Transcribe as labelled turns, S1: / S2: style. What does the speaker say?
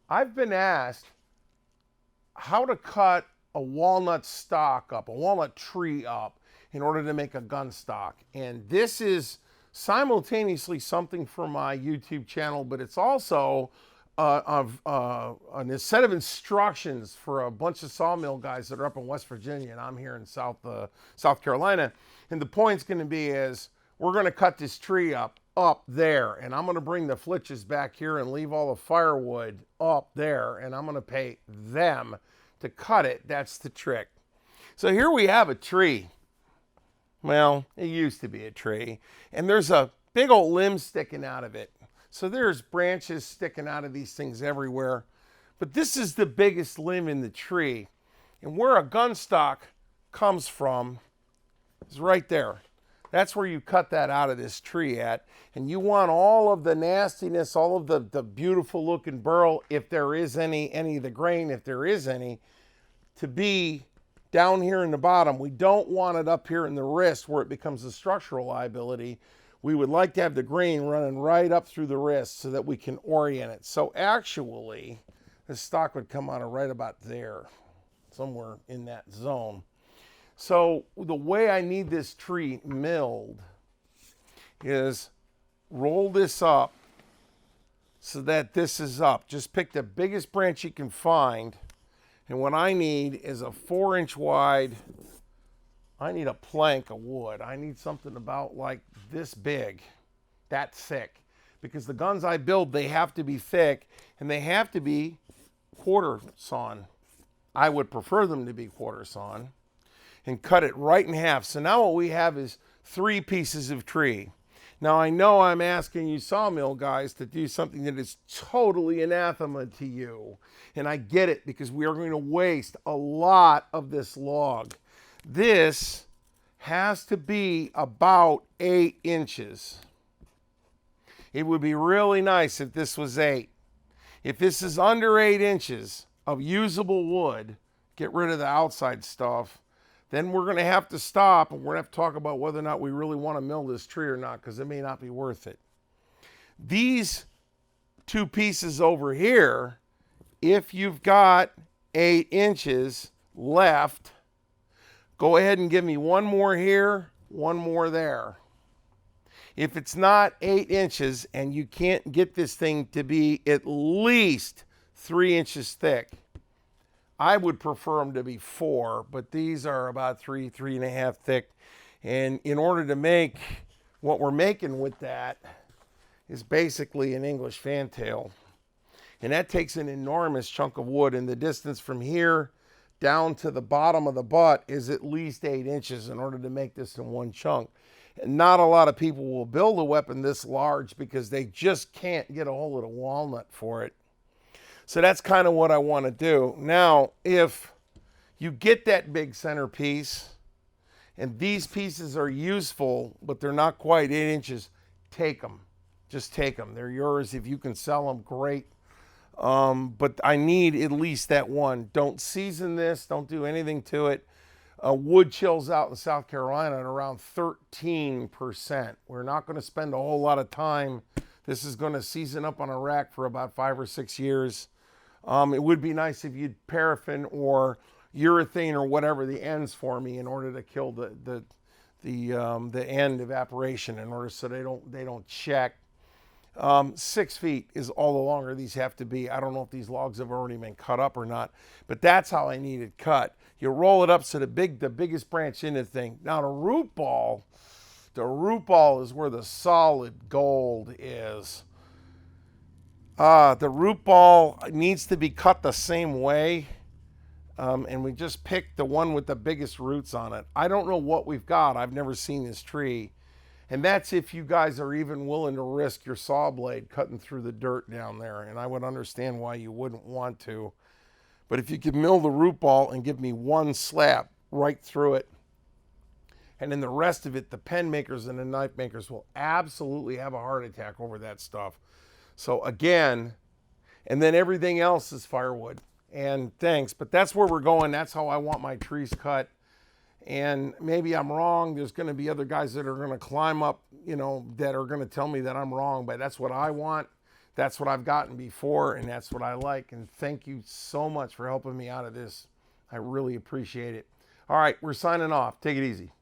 S1: I've been asked how to cut a walnut stock up, a walnut tree up, in order to make a gun stock. And this is simultaneously something for my YouTube channel, but it's also a set of instructions for a bunch of sawmill guys that are up in West Virginia, and I'm here in South Carolina. And the point's going to be is we're going to cut this tree up there, and I'm going to bring the flitches back here and leave all the firewood up there, and I'm going to pay them to cut it. That's the trick. So here we have a tree. Well, it used to be a tree, and there's a big old limb sticking out of it. So there's branches sticking out of these things everywhere. But this is the biggest limb in the tree. And where a gun stock comes from is right there. That's where you cut that out of this tree at. And you want all of the nastiness, all of the beautiful looking burl, if there is any of the grain, if there is any, to be down here in the bottom. We don't want it up here in the wrist where it becomes a structural liability. We would like to have the grain running right up through the wrist so that we can orient it. So actually, the stock would come out of right about there, somewhere in that zone. So the way I need this tree milled is roll this up so that this is up. Just pick the biggest branch you can find. And what I need is a 4-inch wide, I need a plank of wood. I need something about like this big, that thick. Because the guns I build, they have to be thick and they have to be quarter sawn. I would prefer them to be quarter sawn, and cut it right in half. So now what we have is 3 pieces of tree. Now I know I'm asking you sawmill guys to do something that is totally anathema to you. And I get it, because we are going to waste a lot of this log. This has to be about 8 inches. It would be really nice if this was 8. If this is under 8 inches of usable wood, get rid of the outside stuff, then we're going to have to stop, and we're going to have to talk about whether or not we really want to mill this tree or not, because it may not be worth it. These 2 pieces over here, if you've got 8 inches left, go ahead and give me 1 more here, 1 more there. If it's not 8 inches and you can't get this thing to be at least 3 inches thick, I would prefer them to be 4, but these are about 3.5 thick. And in order to make what we're making with that is basically an English fantail. And that takes an enormous chunk of wood, and the distance from here down to the bottom of the butt is at least 8 inches in order to make this in one chunk. And not a lot of people will build a weapon this large because they just can't get a hold of the walnut for it. So that's kind of what I want to do. Now, if you get that big centerpiece and these pieces are useful, but they're not quite 8 inches, take them. Just take them. They're yours. If you can sell them, great. But I need at least that one. Don't season this. Don't do anything to it. Wood chills out in South Carolina at around 13%. We're not going to spend a whole lot of time. This is going to season up on a rack for about 5 or 6 years. It would be nice if you'd paraffin or urethane or whatever the ends for me in order to kill the end evaporation, in order so they don't check. 6 feet is all the longer these have to be. I don't know if these logs have already been cut up or not, but that's how I need it cut. You roll it up so the biggest branch in the thing. Now the root ball is where the solid gold is. The root ball needs to be cut the same way, and we just picked the one with the biggest roots on it. I don't know what we've got. I've never seen this tree. And that's if you guys are even willing to risk your saw blade cutting through the dirt down there. And I would understand why you wouldn't want to. But if you could mill the root ball and give me 1 slap right through it, and then the rest of it, the pen makers and the knife makers will absolutely have a heart attack over that stuff. So again, and then everything else is firewood. And thanks, but that's where we're going. That's how I want my trees cut. And maybe I'm wrong. There's going to be other guys that are going to climb up, that are going to tell me that I'm wrong, but that's what I want. that's what I've gotten before, and that's what I like. And thank you so much for helping me out of this. I really appreciate it. All right, we're signing off. Take it easy.